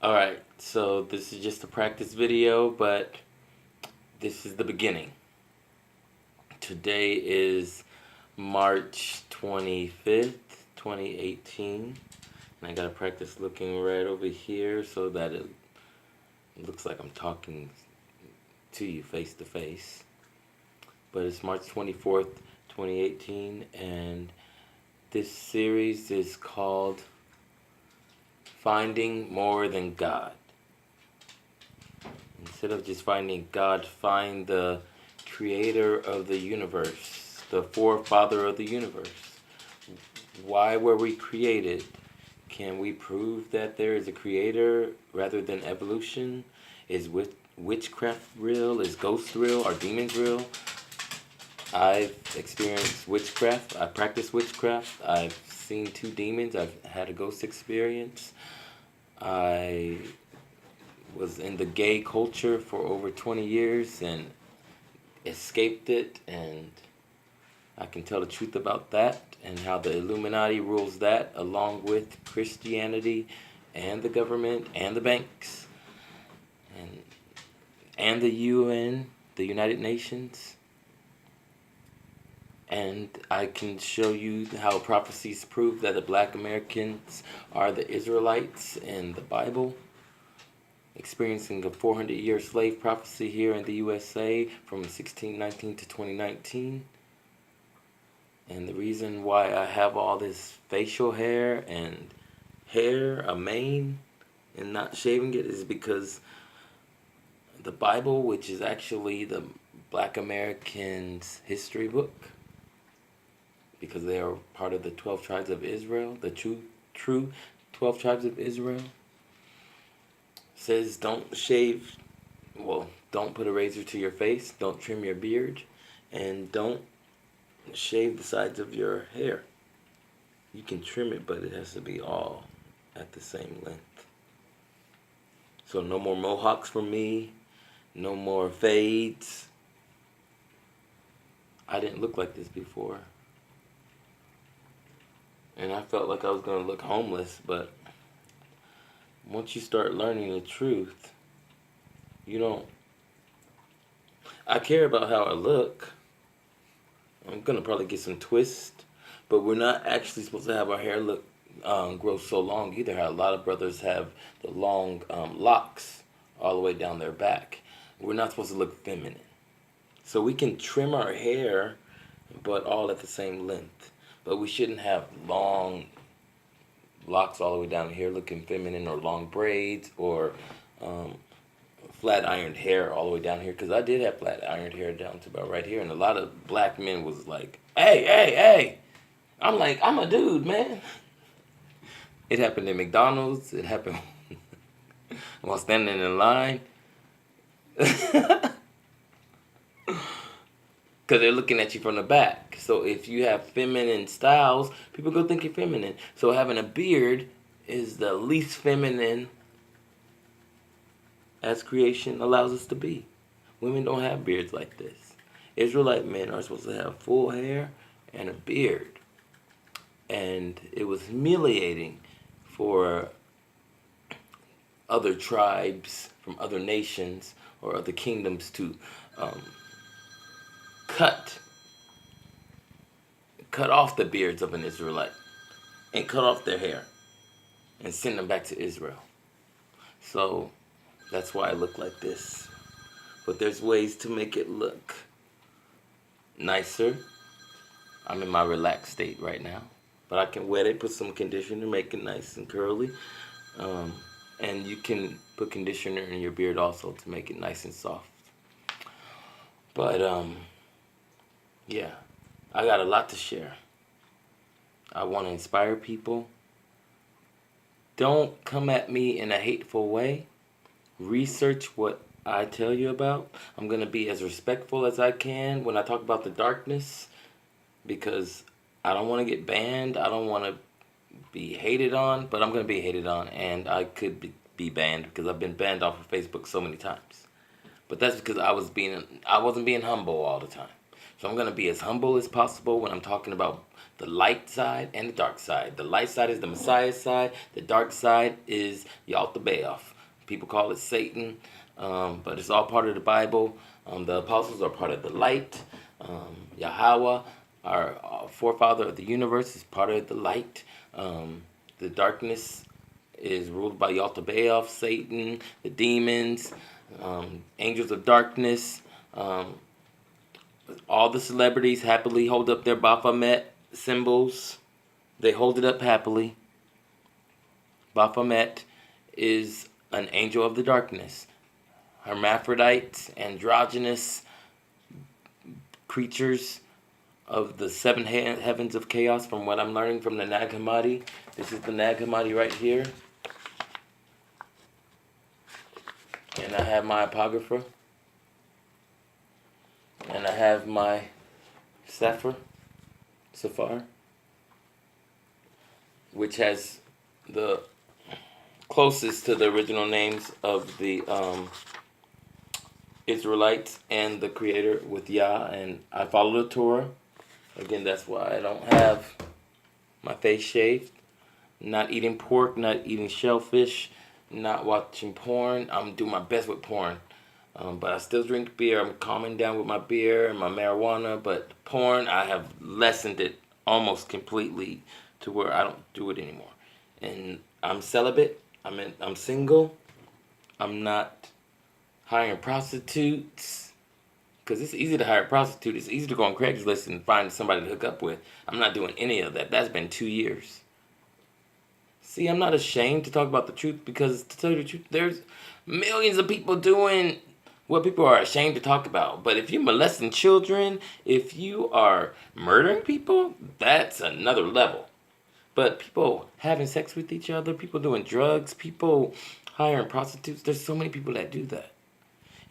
Alright, so this is just a practice video, but this is the beginning. Today is March 25th, 2018, and I gotta practice looking right over here so that it looks like I'm talking to you face to face. But it's March 24th, 2018, and this series is called Finding More Than God. Instead of just finding God, find the creator of the universe, the forefather of the universe. Why were we created? Can we prove that there is a creator rather than evolution? Is witchcraft real? Is ghosts real? Are demons real? I've experienced witchcraft. I practice witchcraft. I've seen 2 demons. I've had a ghost experience. I was in the gay culture for over 20 years and escaped it, and I can tell the truth about that and how the Illuminati rules that, along with Christianity and the government and the banks and the UN, the United Nations. And I can show you how prophecies prove that the black Americans are the Israelites in the Bible, experiencing a 400-year slave prophecy here in the USA from 1619 to 2019. And the reason why I have all this facial hair and hair, a mane, and not shaving it is because the Bible, which is actually the black Americans' history book, because they are part of the 12 tribes of Israel, the true 12 tribes of Israel, says don't shave, don't put a razor to your face, don't trim your beard, and don't shave the sides of your hair. You can trim it, but it has to be all at the same length. So no more mohawks for me, no more fades. I didn't look like this before. And I felt like I was going to look homeless, but once you start learning the truth, you don't... I care about how I look. I'm going to probably get some twist, but we're not actually supposed to have our hair look grow so long either. A lot of brothers have the long locks all the way down their back. We're not supposed to look feminine. So we can trim our hair, but all at the same length. But we shouldn't have long locks all the way down here looking feminine, or long braids, or flat ironed hair all the way down here. Because I did have flat ironed hair down to about right here. And a lot of black men was like, hey, hey, hey. I'm like, I'm a dude, man. It happened at McDonald's. It happened while standing in line. Because they're looking at you from the back. So if you have feminine styles, people go think you're feminine. So having a beard is the least feminine as creation allows us to be. Women don't have beards like this. Israelite men are supposed to have full hair and a beard. And it was humiliating for other tribes from other nations or other kingdoms to cut off the beards of an Israelite and cut off their hair and send them back to Israel. So that's why I look like this. But there's ways to make it look nicer. I'm in my relaxed state right now, but I can wet it, put some conditioner, make it nice and curly. And you can put conditioner in your beard also to make it nice and soft. But yeah, I got a lot to share. I want to inspire people. Don't come at me in a hateful way. Research what I tell you about. I'm going to be as respectful as I can when I talk about the darkness, because I don't want to get banned. I don't want to be hated on, but I'm going to be hated on, and I could be banned because I've been banned off of Facebook so many times. But that's because I wasn't being humble all the time. So I'm going to be as humble as possible when I'm talking about the light side and the dark side. The light side is the Messiah side. The dark side is Yalta Bayoff. People call it Satan, but it's all part of the Bible. The apostles are part of the light. Yahweh, our forefather of the universe, is part of the light. The darkness is ruled by Yaltabaoth, Satan, the demons, angels of darkness. All the celebrities happily hold up their Baphomet symbols. They hold it up happily. Baphomet is an angel of the darkness. Hermaphrodites, androgynous creatures of the seven heavens of chaos, from what I'm learning from the Nag Hammadi. This is the Nag Hammadi right here. And I have my apocrypha. And I have my Sefer, which has the closest to the original names of the Israelites and the Creator with Yah, and I follow the Torah. Again, that's why I don't have my face shaved. Not eating pork, not eating shellfish, not watching porn. I'm doing my best with porn. But I still drink beer. I'm calming down with my beer and my marijuana. But porn, I have lessened it almost completely to where I don't do it anymore. And I'm celibate. I'm single. I'm not hiring prostitutes. Because it's easy to hire a prostitute. It's easy to go on Craigslist and find somebody to hook up with. I'm not doing any of that. That's been 2 years. See, I'm not ashamed to talk about the truth, because to tell you the truth, there's millions of people doing what people are ashamed to talk about. But if you're molesting children, if you are murdering people, that's another level. But people having sex with each other, people doing drugs, people hiring prostitutes, there's so many people that do that.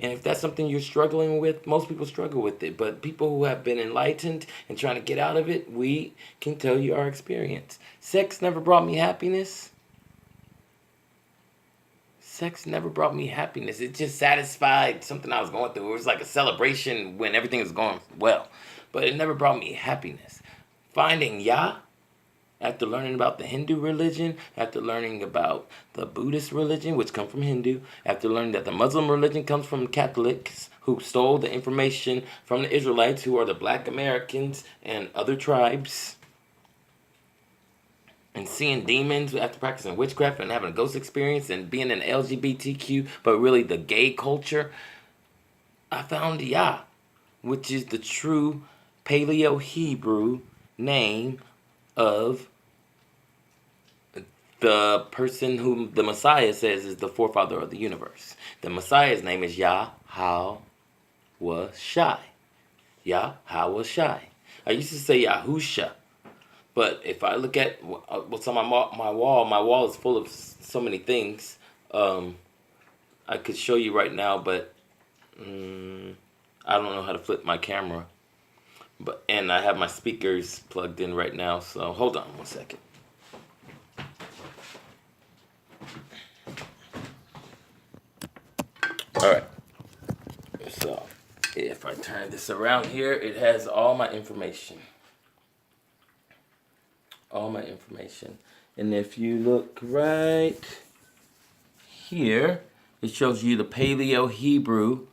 And if that's something you're struggling with, most people struggle with it. But people who have been enlightened and trying to get out of it, we can tell you our experience. Sex never brought me happiness. Sex never brought me happiness. It just satisfied something I was going through. It was like a celebration when everything was going well. But it never brought me happiness. Finding Yah, after learning about the Hindu religion, after learning about the Buddhist religion, which come from Hindu, after learning that the Muslim religion comes from Catholics, who stole the information from the Israelites, who are the Black Americans and other tribes, and seeing demons after practicing witchcraft and having a ghost experience and being in LGBTQ, but really the gay culture, I found Yah, which is the true Paleo-Hebrew name of the person whom the Messiah says is the forefather of the universe. The Messiah's name is Yahweh Shai. Yahweh Shai. I used to say Yahusha, but if I look at what's on my wall is full of so many things. I could show you right now, but I don't know how to flip my camera. And I have my speakers plugged in right now, so hold on one second. Alright, so if I turn this around here, it has all my information. All my information. And if you look right here, it shows you the Paleo-Hebrew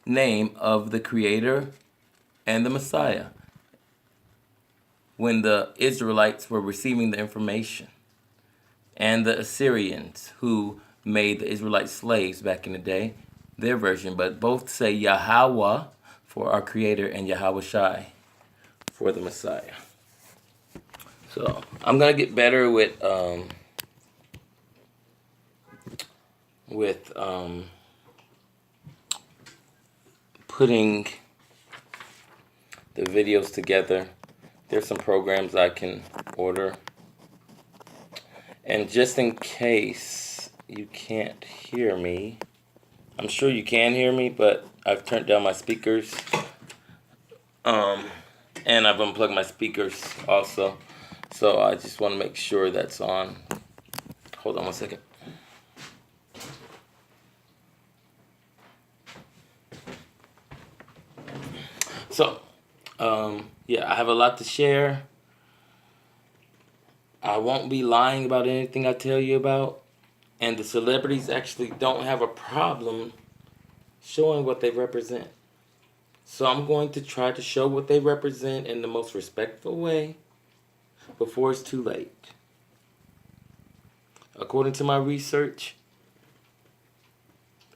name of the Creator and the Messiah when the Israelites were receiving the information, and the Assyrians who made the Israelite slaves back in the day, their version, but both say Yahweh for our Creator and Yahweh Shai for the Messiah. So I'm gonna get better with putting the videos together. There's some programs I can order. And just in case you can't hear me, I'm sure you can hear me, but I've turned down my speakers. And I've unplugged my speakers also. So I just want to make sure that's on. Hold on one second. So, yeah, I have a lot to share. I won't be lying about anything I tell you about. And the celebrities actually don't have a problem showing what they represent. So I'm going to try to show what they represent in the most respectful way before it's too late. According to my research,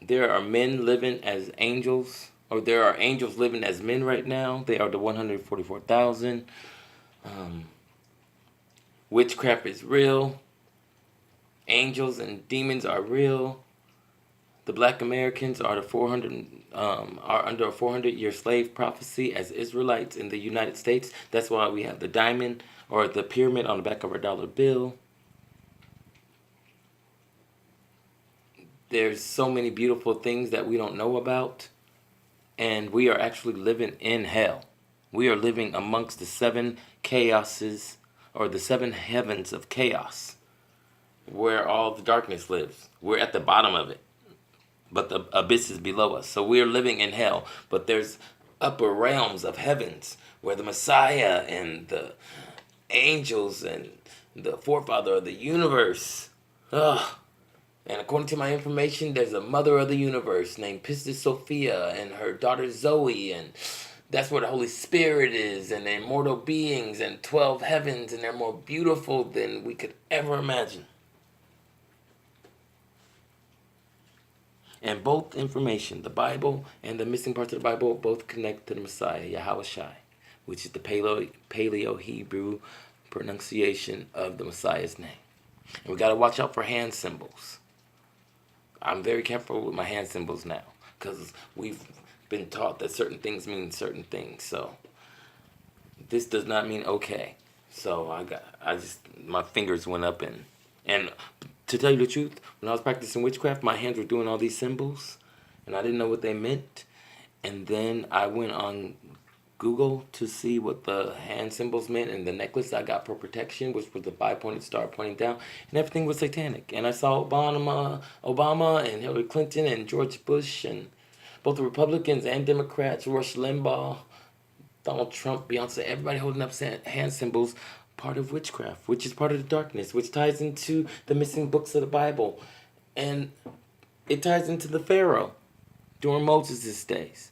there are men living as angels, or there are angels living as men right now. They are the 144,000. Witchcraft is real. Angels and demons are real. The Black Americans are are under a 400-year slave prophecy as Israelites in the United States. That's why we have the diamond or the pyramid on the back of our dollar bill. There's so many beautiful things that we don't know about, and we are actually living in hell. We are living amongst the seven chaoses, or the seven heavens of chaos, where all the darkness lives. We're at the bottom of it, but the abyss is below us. So we are living in hell, but there's upper realms of heavens where the Messiah and the angels and the forefather of the universe. And according to my information, there's a mother of the universe named Pistis Sophia and her daughter Zoe, and that's where the Holy Spirit is, and the immortal beings, and 12 heavens, and they're more beautiful than we could ever imagine. And both information, the Bible and the missing parts of the Bible, both connect to the Messiah, Yahweh Shai, which is the Paleo-Hebrew pronunciation of the Messiah's name. And we got to watch out for hand symbols. I'm very careful with my hand symbols now, because we've been taught that certain things mean certain things. So this does not mean okay. So my fingers went up, and to tell you the truth, when I was practicing witchcraft, my hands were doing all these symbols, and I didn't know what they meant. And then I went on Google to see what the hand symbols meant, and the necklace I got for protection, which was the 5-pointed star pointing down, and everything was satanic. And I saw Obama and Hillary Clinton and George Bush and both the Republicans and Democrats, Rush Limbaugh, Donald Trump, Beyonce, everybody holding up hand symbols, part of witchcraft, which is part of the darkness, which ties into the missing books of the Bible. And it ties into the Pharaoh during Moses' days.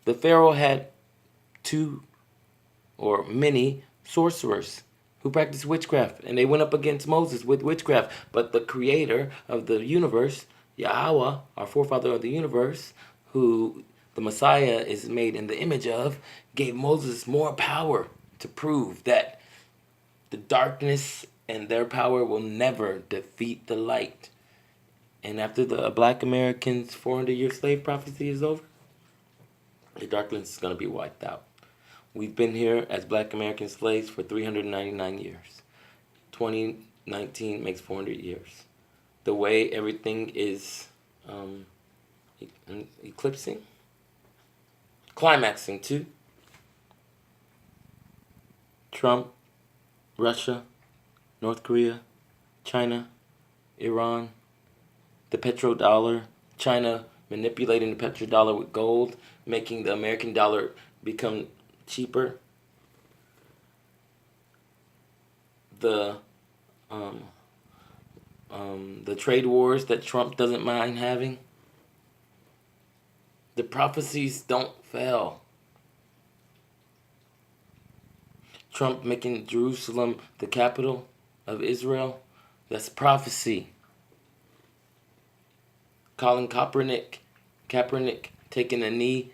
The Pharaoh had two or many sorcerers who practiced witchcraft, and they went up against Moses with witchcraft. But the creator of the universe, Yahweh, our forefather of the universe, who the Messiah is made in the image of, gave Moses more power to prove that the darkness and their power will never defeat the light. And after the Black Americans' 400-year slave prophecy is over, the darkness is going to be wiped out. We've been here as Black American slaves for 399 years. 2019 makes 400 years. The way everything is climaxing to Trump, Russia, North Korea, China, Iran, the petrodollar, China manipulating the petrodollar with gold, making the American dollar become cheaper. The trade wars that Trump doesn't mind having. The prophecies don't fail. Trump making Jerusalem the capital of Israel, that's prophecy. Colin Kaepernick taking a knee,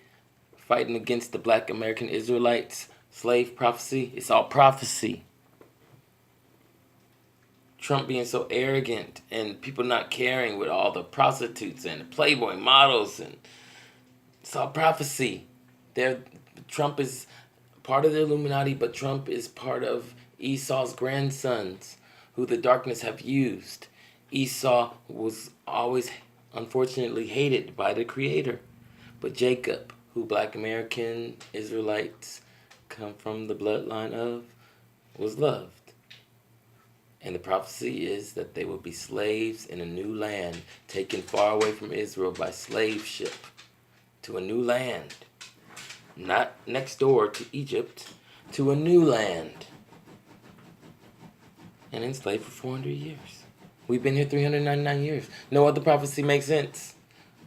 fighting against the Black American Israelites, slave prophecy, it's all prophecy. Trump being so arrogant and people not caring with all the prostitutes and the Playboy models, and it's all prophecy. Trump is part of the Illuminati, but Trump is part of Esau's grandsons, who the darkness have used. Esau was always, unfortunately, hated by the Creator, but Jacob, who Black American Israelites come from the bloodline of, was loved. And the prophecy is that they will be slaves in a new land, taken far away from Israel by slave ship to a new land. Not next door to Egypt, to a new land. And enslaved for 400 years. We've been here 399 years. No other prophecy makes sense.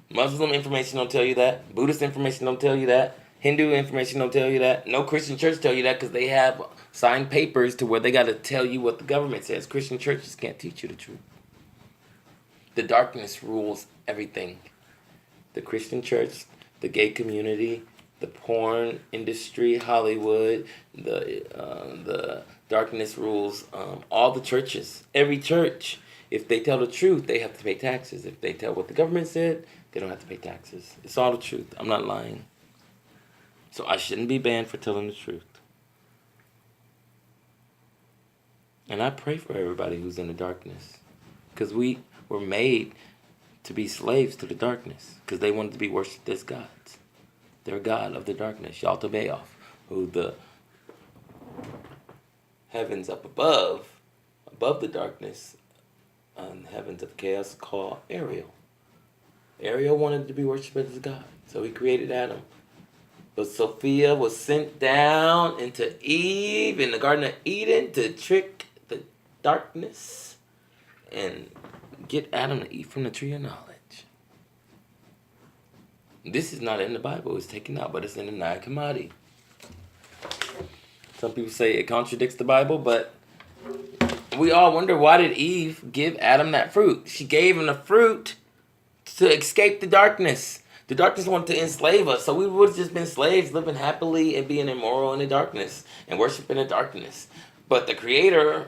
Muslim information don't tell you that. Buddhist information don't tell you that. Hindu information don't tell you that. No Christian church tell you that because they have signed papers to where they got to tell you what the government says. Christian churches can't teach you the truth. The darkness rules everything. The Christian church, the gay community, the porn industry, Hollywood, the darkness rules all the churches. Every church. If they tell the truth, they have to pay taxes. If they tell what the government said, they don't have to pay taxes. It's all the truth. I'm not lying. So I shouldn't be banned for telling the truth. And I pray for everybody who's in the darkness. Because we were made to be slaves to the darkness. Because they wanted to be worshipped as gods. They're God of the darkness. Yaltabaoth, who the heavens up above the darkness, on heavens of chaos, called Ariel. Ariel wanted to be worshipped as God, so he created Adam. But Sophia was sent down into Eve in the Garden of Eden to trick the darkness and get Adam to eat from the tree of knowledge. This is not in the Bible, it's taken out, but it's in the Nag Hammadi. Some people say it contradicts the Bible, but we all wonder, why did Eve give Adam that fruit? She gave him the fruit to escape the darkness. The darkness wanted to enslave us, so we would have just been slaves, living happily and being immoral in the darkness and worshiping the darkness. But the creator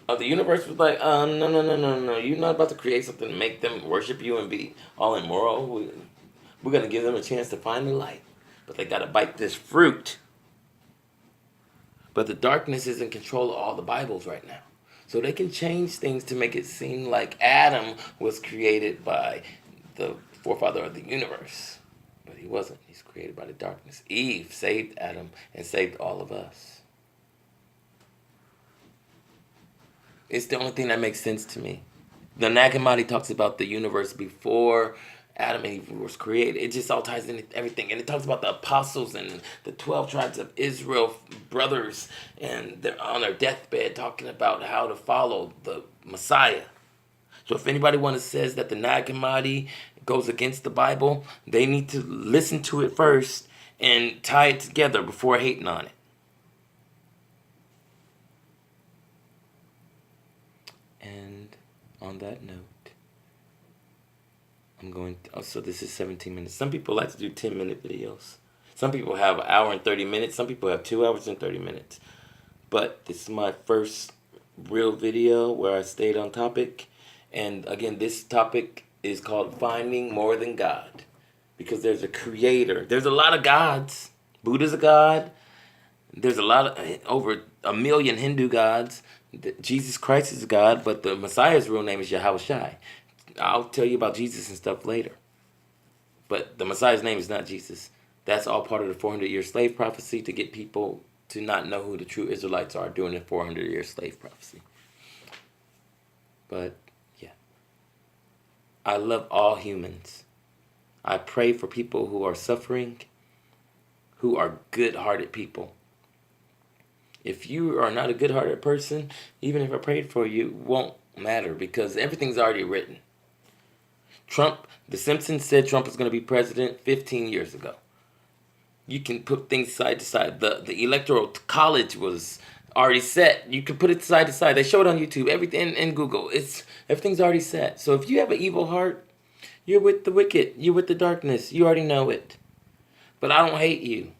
of the universe was like, no. You're not about to create something to make them worship you and be all immoral. We're going to give them a chance to find the light. But they got to bite this fruit. But the darkness is in control of all the Bibles right now. So they can change things to make it seem like Adam was created by the forefather of the universe. But he wasn't. He's created by the darkness. Eve saved Adam and saved all of us. It's the only thing that makes sense to me. The Nag Hammadi talks about the universe before Adam and Eve was created. It just all ties into everything. And it talks about the apostles and the 12 tribes of Israel, brothers, and they're on their deathbed talking about how to follow the Messiah. So if anybody says that the Nag Hammadi goes against the Bible, they need to listen to it first and tie it together before hating on it. And on that note, I'm going to, so this is 17 minutes. Some people like to do 10-minute videos. Some people have an hour and 30 minutes. Some people have 2 hours and 30 minutes. But this is my first real video where I stayed on topic. And again, this topic is called Finding More Than God. Because there's a creator. There's a lot of gods. Buddha's a god. There's over 1 million Hindu gods. Jesus Christ is a god, but the Messiah's real name is Yahushua. I'll tell you about Jesus and stuff later. But the Messiah's name is not Jesus. That's all part of the 400-year slave prophecy to get people to not know who the true Israelites are during the 400-year slave prophecy. But, yeah. I love all humans. I pray for people who are suffering, who are good-hearted people. If you are not a good-hearted person, even if I prayed for you, it won't matter because everything's already written. Trump, The Simpsons said Trump was going to be president 15 years ago. You can put things side to side. The electoral college was already set. You can put it side to side. They show it on YouTube, everything in Google. Everything's already set. So if you have an evil heart, you're with the wicked. You're with the darkness. You already know it. But I don't hate you.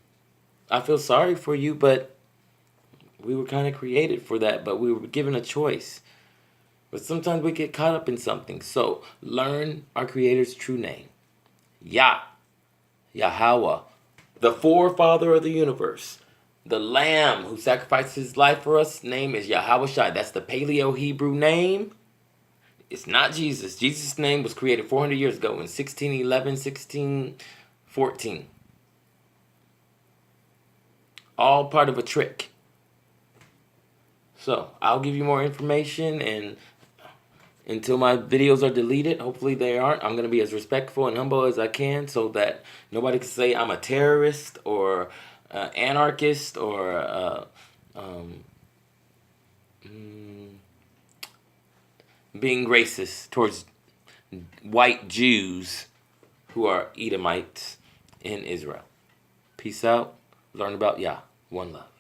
I feel sorry for you, but we were kind of created for that. But we were given a choice. But sometimes we get caught up in something. So learn our Creator's true name. Yahweh, the forefather of the universe. The Lamb who sacrificed his life for us, name is Yahushua. That's the Paleo-Hebrew name. It's not Jesus. Jesus' name was created 400 years ago in 1611, 1614. All part of a trick. So, I'll give you more information, and until my videos are deleted, hopefully they aren't, I'm going to be as respectful and humble as I can so that nobody can say I'm a terrorist or anarchist or being racist towards white Jews who are Edomites in Israel. Peace out. Learn about Yah. One love.